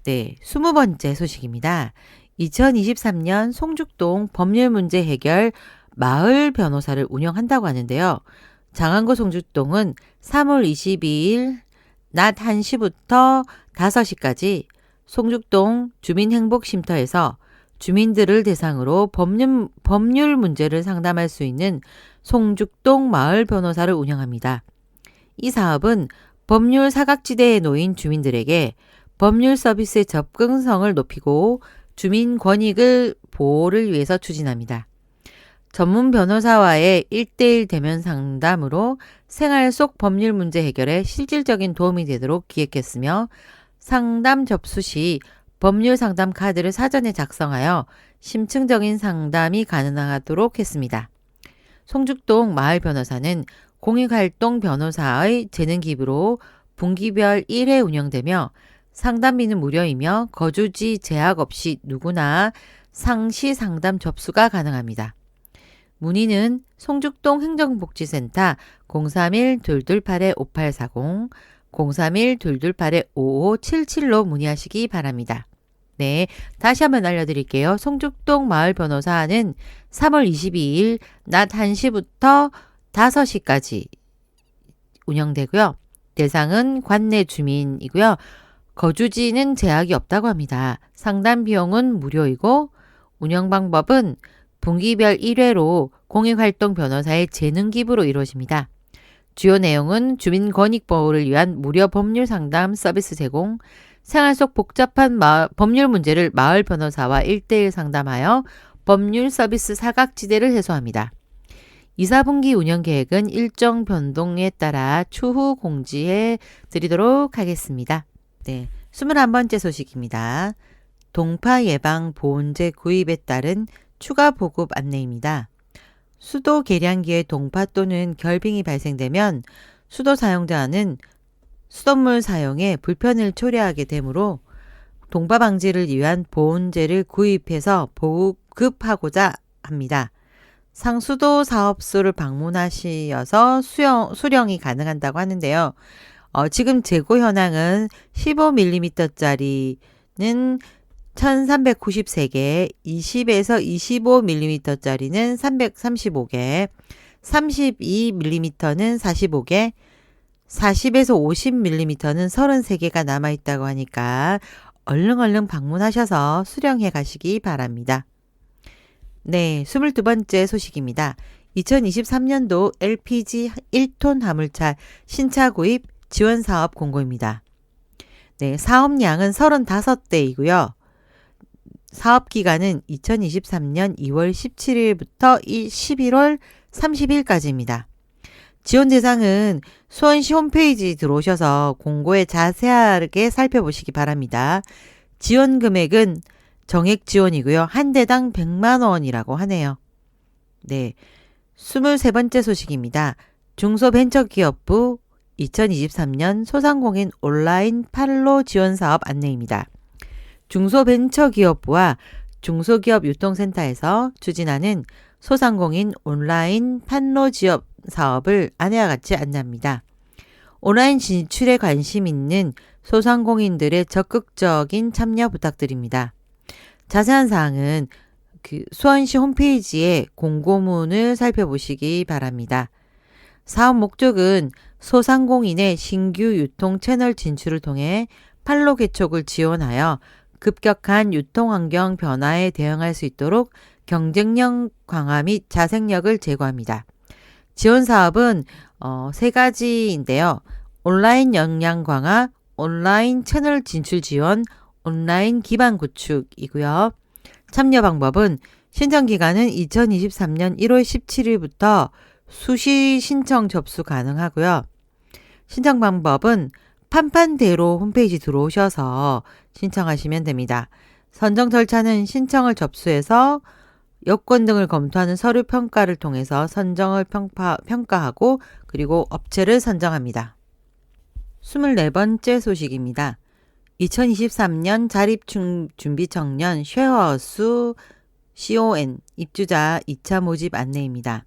네, 20번째 소식입니다. 2023년 송죽동 법률문제 해결 마을 변호사를 운영한다고 하는데요. 장안고 송죽동은 3월 22일 낮 1시부터 5시까지 송죽동 주민행복쉼터에서 주민들을 대상으로 법률 문제를 상담할 수 있는 송죽동 마을 변호사를 운영합니다. 이 사업은 법률 사각지대에 놓인 주민들에게 법률 서비스의 접근성을 높이고 주민 권익을 보호를 위해서 추진합니다. 전문 변호사와의 1대1 대면 상담으로 생활 속 법률 문제 해결에 실질적인 도움이 되도록 기획했으며 상담 접수 시 법률 상담 카드를 사전에 작성하여 심층적인 상담이 가능하도록 했습니다. 송죽동 마을 변호사는 공익활동 변호사의 재능 기부로 분기별 1회 운영되며 상담비는 무료이며 거주지 제약 없이 누구나 상시 상담 접수가 가능합니다. 문의는 송죽동 행정복지센터 031-228-5840, 031-228-5577로 문의하시기 바랍니다. 네, 다시 한번 알려드릴게요. 송죽동 마을 변호사는 3월 22일 낮 1시부터 5시까지 운영되고요. 대상은 관내 주민이고요. 거주지는 제약이 없다고 합니다. 상담 비용은 무료이고 운영 방법은 분기별 1회로 공익활동 변호사의 재능 기부로 이루어집니다. 주요 내용은 주민 권익 보호를 위한 무료 법률 상담 서비스 제공, 생활 속 복잡한 법률 문제를 마을 변호사와 1대1 상담하여 법률 서비스 사각지대를 해소합니다. 2, 4분기 운영 계획은 일정 변동에 따라 추후 공지해 드리도록 하겠습니다. 네, 21번째 소식입니다. 동파 예방 보온제 구입에 따른 추가 보급 안내입니다. 수도 계량기에 동파 또는 결빙이 발생되면 수도 사용자는 수돗물 사용에 불편을 초래하게 되므로 동파 방지를 위한 보온제를 구입해서 보급하고자 합니다. 상수도 사업소를 방문하셔서 수령이 가능하다고 하는데요. 지금 재고 현황은 15mm짜리는 1393개, 20에서 25mm짜리는 335개, 32mm는 45개, 40에서 50mm는 33개가 남아있다고 하니까 얼른 방문하셔서 수령해 가시기 바랍니다. 네, 22번째 소식입니다. 2023년도 LPG 1톤 화물차 신차 구입 지원 사업 공고입니다. 네, 사업량은 35대이고요. 사업 기간은 2023년 2월 17일부터 11월 30일까지입니다. 지원 대상은 수원시 홈페이지 들어오셔서 공고에 자세하게 살펴보시기 바랍니다. 지원 금액은 정액 지원이고요. 한 대당 100만 원이라고 하네요. 네, 23번째 소식입니다. 중소벤처기업부 2023년 소상공인 온라인 판로 지원 사업 안내입니다. 중소벤처기업부와 중소기업 유통센터에서 추진하는 소상공인 온라인 판로 지원 사업을 아래와 같이 안내합니다. 온라인 진출에 관심 있는 소상공인들의 적극적인 참여 부탁드립니다. 자세한 사항은 수원시 홈페이지의 공고문을 살펴보시기 바랍니다. 사업 목적은 소상공인의 신규 유통 채널 진출을 통해 판로 개척을 지원하여 급격한 유통환경 변화에 대응할 수 있도록 경쟁력 강화 및 자생력을 제고합니다. 지원 사업은 3가지인데요. 온라인 역량 강화, 온라인 채널 진출 지원, 온라인 기반 구축이고요. 참여 방법은 신청 기간은 2023년 1월 17일부터 수시 신청 접수 가능하고요. 신청 방법은 판판대로 홈페이지 들어오셔서 신청하시면 됩니다. 선정 절차는 신청을 접수해서 여건 등을 검토하는 서류 평가를 통해서 선정을 평가하고 그리고 업체를 선정합니다. 24번째 소식입니다. 2023년 자립준비청년 쉐어하우스 CON 입주자 2차 모집 안내입니다.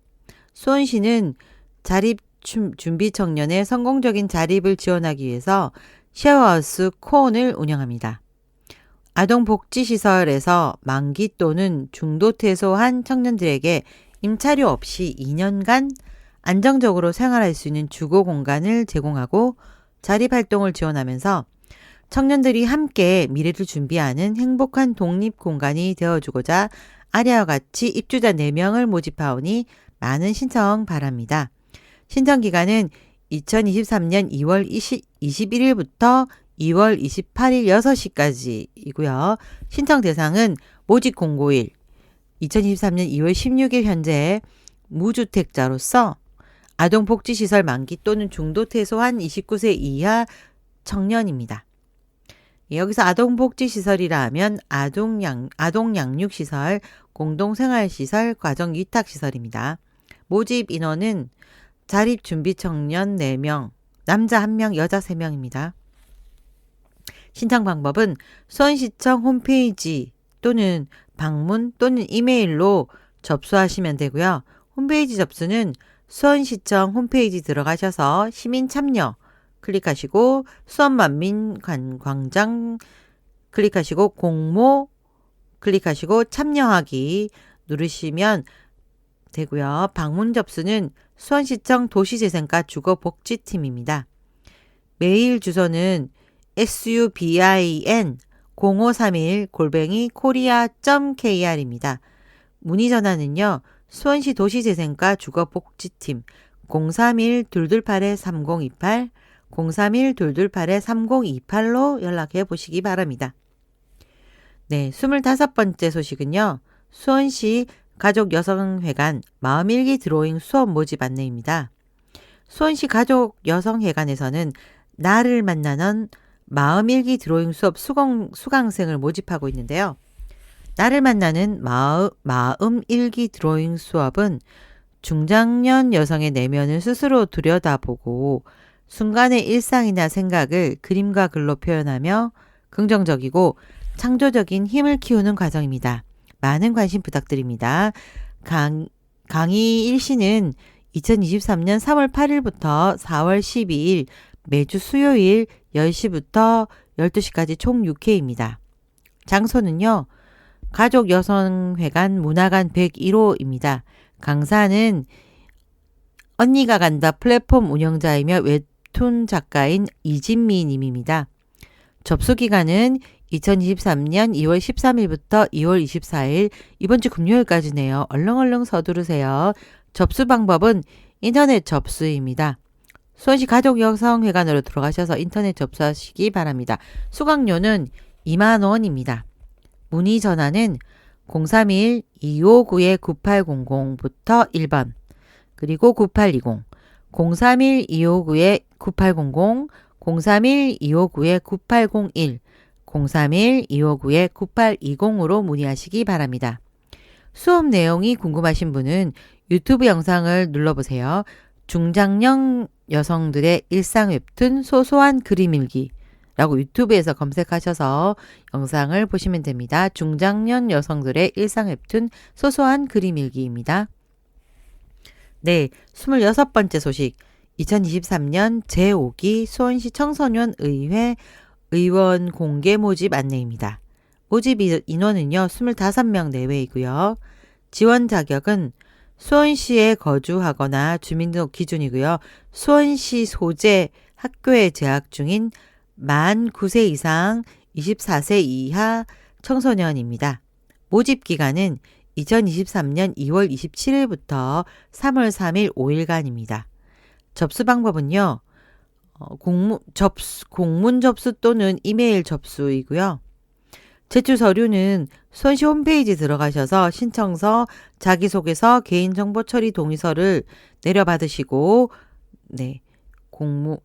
수원시는 자립준비청년의 성공적인 자립을 지원하기 위해서 쉐어하우스 코온을 운영합니다. 아동복지시설에서 만기 또는 중도 퇴소한 청년들에게 임차료 없이 2년간 안정적으로 생활할 수 있는 주거 공간을 제공하고 자립활동을 지원하면서 청년들이 함께 미래를 준비하는 행복한 독립 공간이 되어주고자 아래와 같이 입주자 4명을 모집하오니 많은 신청 바랍니다. 신청 기간은 2023년 2월 21일부터 2월 28일 6시까지이고요. 신청 대상은 모집 공고일 2023년 2월 16일 현재 무주택자로서 아동복지시설 만기 또는 중도 퇴소한 29세 이하 청년입니다. 여기서 아동복지시설이라 하면 아동양육시설, 공동생활시설, 가정위탁시설입니다. 모집 인원은 자립준비청년 4명, 남자 1명, 여자 3명입니다. 신청 방법은 수원시청 홈페이지 또는 방문 또는 이메일로 접수하시면 되고요. 홈페이지 접수는 수원시청 홈페이지 들어가셔서 시민 참여 클릭하시고 수원만민광장 클릭하시고 공모 클릭하시고 참여하기 누르시면 되고요. 방문 접수는 수원시청 도시재생과 주거복지팀입니다. 메일 주소는 subin0531@korea.kr입니다. 문의 전화는요. 수원시 도시재생과 주거복지팀 031-228-3028 031-228-3028로 연락해 보시기 바랍니다. 네, 25번째 소식은요. 수원시 가족여성회관 마음일기 드로잉 수업 모집 안내입니다. 수원시 가족여성회관에서는 나를 만나는 마음일기 드로잉 수업 수강생을 모집하고 있는데요. 나를 만나는 마음일기 드로잉 수업은 중장년 여성의 내면을 스스로 들여다보고 순간의 일상이나 생각을 그림과 글로 표현하며 긍정적이고 창조적인 힘을 키우는 과정입니다. 많은 관심 부탁드립니다. 강의 일시는 2023년 3월 8일부터 4월 12일 매주 수요일 10시부터 12시까지 총 6회입니다. 장소는요. 가족여성회관 문화관 101호입니다. 강사는 언니가 간다 플랫폼 운영자이며 웹툰 작가인 이진미 님입니다. 접수 기간은 2023년 2월 13일부터 2월 24일 이번 주 금요일까지네요. 얼렁얼렁 서두르세요. 접수 방법은 인터넷 접수입니다. 수원시 가족여성회관으로 들어가셔서 인터넷 접수하시기 바랍니다. 수강료는 2만 원입니다. 문의 전화는 031-259-9800부터 1번 그리고 9820 031-259-9800 031-259-9801 031-259-9820으로 문의하시기 바랍니다. 수업 내용이 궁금하신 분은 유튜브 영상을 눌러보세요. 중장년 여성들의 일상 웹툰 소소한 그림 일기라고 유튜브에서 검색하셔서 영상을 보시면 됩니다. 중장년 여성들의 일상 웹툰 소소한 그림 일기입니다. 네, 26번째 소식. 2023년 제5기 수원시 청소년 의회 의원 공개 모집 안내입니다. 모집 인원은요, 25명 내외이고요. 지원 자격은 수원시에 거주하거나 주민등록 기준이고요. 수원시 소재 학교에 재학 중인 만 9세 이상 24세 이하 청소년입니다. 모집 기간은 2023년 2월 27일부터 3월 3일 5일간입니다. 접수 방법은요. 공문 접수 또는 이메일 접수이고요. 제출 서류는 수원시 홈페이지 들어가셔서 신청서, 자기소개서, 개인정보 처리 동의서를 내려받으시고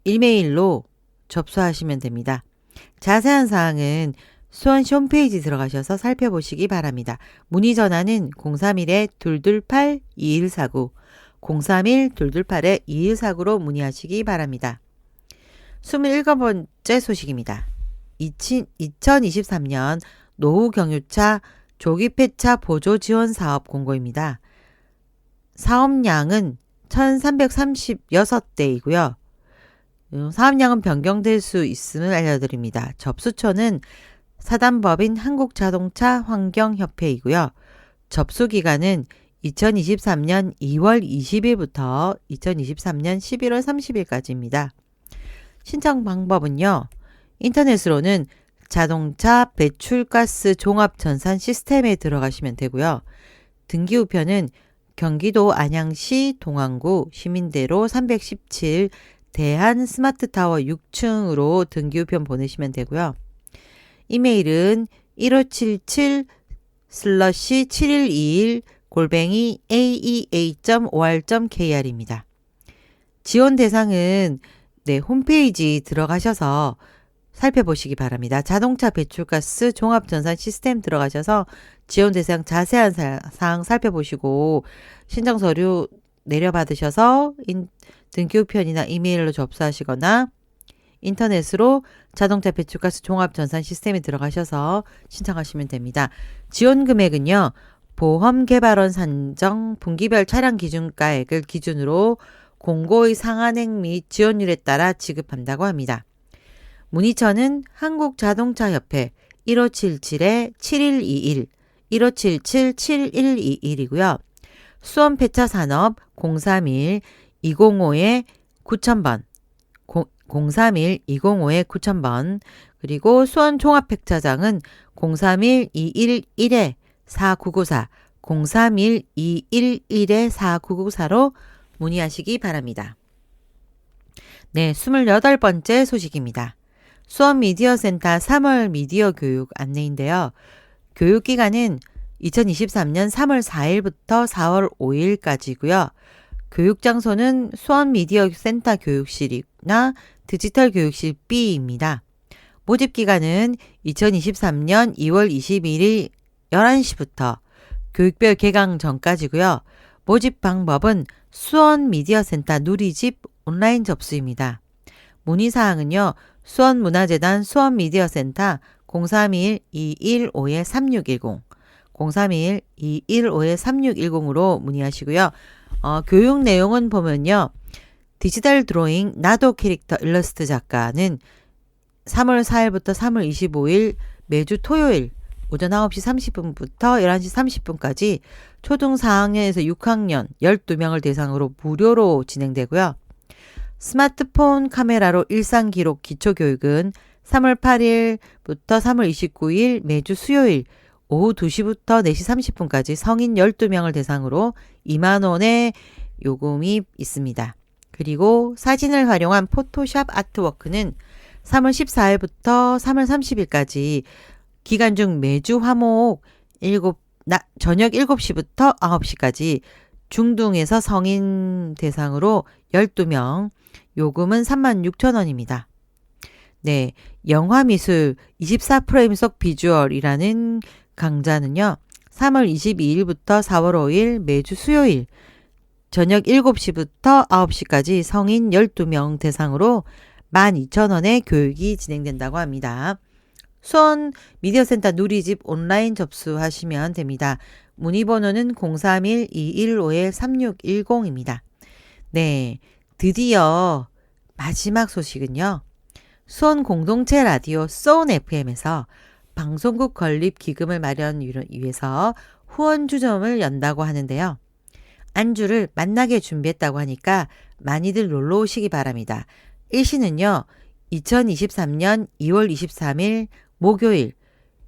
이메일로 접수하시면 됩니다. 자세한 사항은 수원시 홈페이지 들어가셔서 살펴보시기 바랍니다. 문의 전화는 031-228-2149 031-228-2149로 문의하시기 바랍니다. 27번째 소식입니다. 2023년 노후 경유차 조기 폐차 보조 지원 사업 공고입니다. 사업량은 1336대이고요. 사업량은 변경될 수 있음을 알려드립니다. 접수처는 사단법인 한국자동차 환경협회이고요. 접수기간은 2023년 2월 20일부터 2023년 11월 30일까지입니다. 신청 방법은요. 인터넷으로는 자동차 배출가스 종합전산 시스템에 들어가시면 되고요. 등기우편은 경기도 안양시 동안구 시민대로 317 대한 스마트타워 6층으로 등기우편 보내시면 되고요. 이메일은 1577/7121@aea.or.kr입니다. 지원 대상은 홈페이지 들어가셔서 살펴보시기 바랍니다. 자동차 배출가스 종합전산 시스템 들어가셔서 지원 대상 자세한 사항 살펴보시고 신청 서류 내려받으셔서 등기우편이나 이메일로 접수하시거나 인터넷으로 자동차 배출가스 종합전산 시스템에 들어가셔서 신청하시면 됩니다. 지원 금액은요. 보험개발원 산정 분기별 차량 기준가액을 기준으로 공고의 상한액 및 지원율에 따라 지급한다고 합니다. 문의처는 한국자동차협회 1577-7121 1577-7121이고요. 수원폐차산업 031-205-9000번 031-205-9000번 그리고 수원종합폐차장은 031-211-4994 031-211-4994로 문의하시기 바랍니다. 네, 28번째 소식입니다. 수원미디어센터 3월 미디어 교육 안내인데요. 교육기간은 2023년 3월 4일부터 4월 5일까지고요. 교육장소는 수원미디어센터 교육실이나 디지털 교육실 B입니다. 모집기간은 2023년 2월 21일 11시부터 교육별 개강 전까지고요. 모집 방법은 수원미디어센터 누리집 온라인 접수입니다. 문의사항은요. 수원문화재단 수원미디어센터 031-215-3610 031-215-3610으로 문의하시고요. 교육 내용은 보면요. 디지털 드로잉 나도 캐릭터 일러스트 작가는 3월 4일부터 3월 25일 매주 토요일 오전 9시 30분부터 11시 30분까지 초등 4학년에서 6학년 12명을 대상으로 무료로 진행되고요. 스마트폰 카메라로 일상 기록 기초교육은 3월 8일부터 3월 29일 매주 수요일 오후 2시부터 4시 30분까지 성인 12명을 대상으로 2만 원의 요금이 있습니다. 그리고 사진을 활용한 포토샵 아트워크는 3월 14일부터 3월 30일까지 기간 중 매주 화목 저녁 7시부터 9시까지 중등에서 성인 대상으로 12명, 요금은 36,000원입니다. 네, 영화미술 24프레임 속 비주얼이라는 강좌는요. 3월 22일부터 4월 5일 매주 수요일 저녁 7시부터 9시까지 성인 12명 대상으로 12,000원의 교육이 진행된다고 합니다. 수원 미디어센터 누리집 온라인 접수하시면 됩니다. 문의번호는 031-215-3610입니다. 네, 드디어 마지막 소식은요. 수원 공동체 라디오 소운 FM에서 방송국 건립 기금을 마련 위해서 후원 주점을 연다고 하는데요. 안주를 만나게 준비했다고 하니까 많이들 놀러 오시기 바랍니다. 일시는요. 2023년 2월 23일 목요일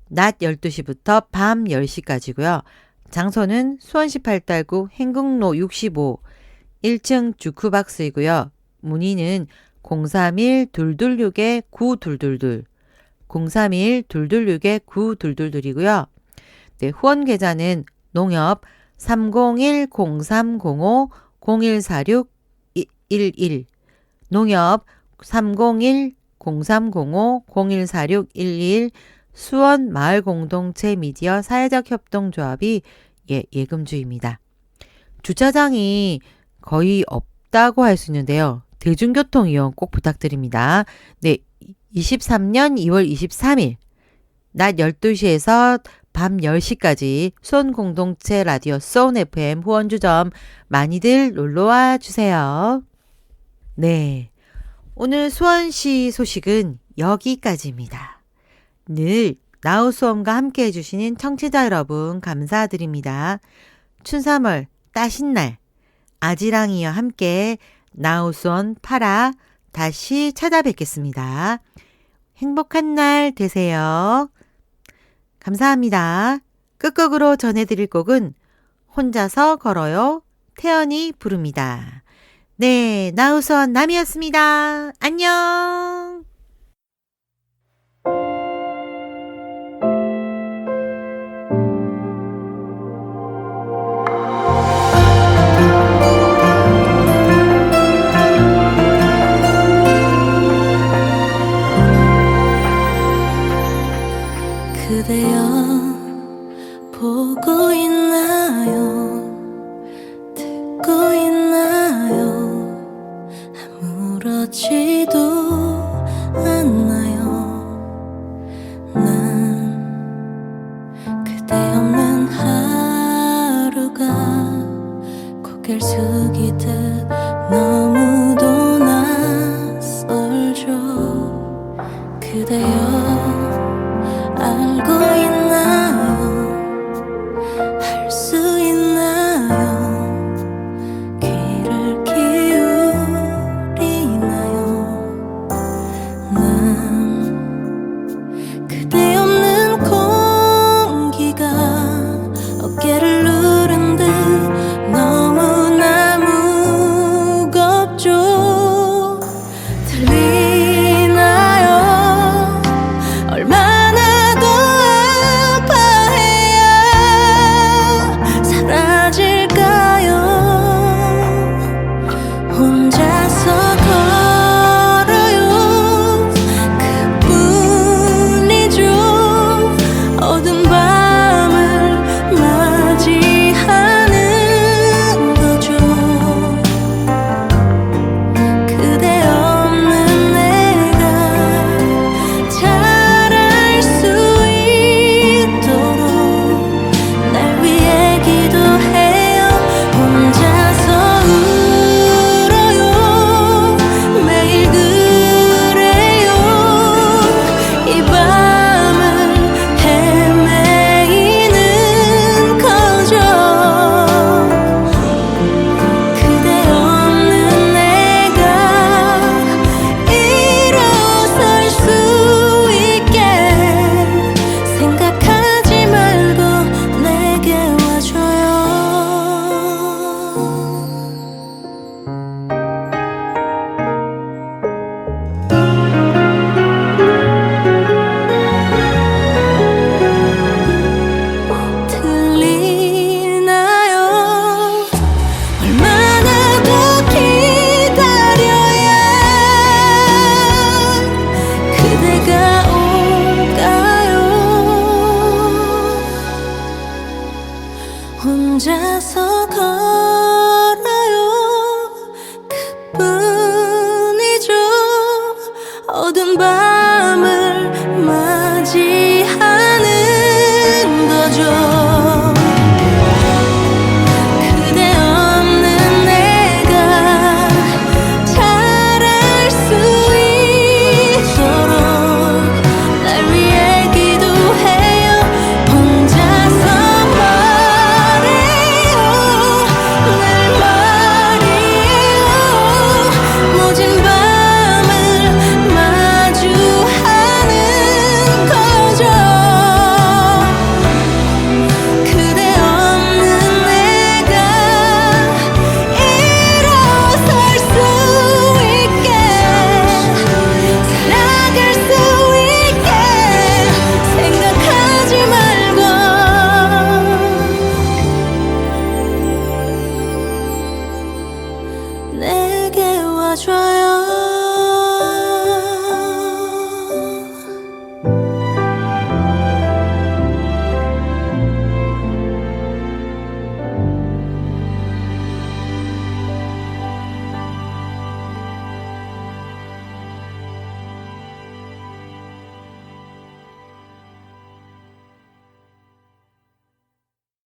낮 12시부터 밤 10시까지고요. 장소는 수원시 8달구 행궁로 65 1층 주크박스이고요. 문의는 031-226-9222 031-226-9222이고요. 네, 후원 계좌는 농협 301-0305-0146-11 농협 301-0305-0146-11 수원 마을공동체 미디어 사회적 협동조합이 예금주입니다. 주차장이 거의 없다고 할 수 있는데요. 대중교통 이용 꼭 부탁드립니다. 네, 23년 2월 23일 낮 12시에서 밤 10시까지 수원 공동체 라디오 소운 FM 후원주점 많이들 놀러와 주세요. 네, 오늘 수원시 소식은 여기까지입니다. 늘 나우수원과 함께 해주시는 청취자 여러분 감사드립니다. 춘삼월 따신 날 아지랑이와 함께 나우수원 파라 다시 찾아뵙겠습니다. 행복한 날 되세요. 감사합니다. 끝곡으로 전해드릴 곡은 혼자서 걸어요. 태연이 부릅니다. 네, 나우수원 남이었습니다. 안녕. 그대여 보고 있나요? 듣고 있나요? 아무렇지도 않나요? 난 그대 없는 하루가 고개를 숙이듯 너무도 낯설죠. 그대여 알고 있나요? 할 수 있나요? 귀를 기울이나요? 어두운 밤을 맞이하는 거죠. 그대 없는 내가 잘할 수 있도록 날 위해 기도해요. 혼자서 말해요. 늘 말이에요. 모진 밤을 마주하는 거죠. 그대 없는 내가 일어설 수 있게 살아갈 수 있게 생각하지 말고 내게 와줘요.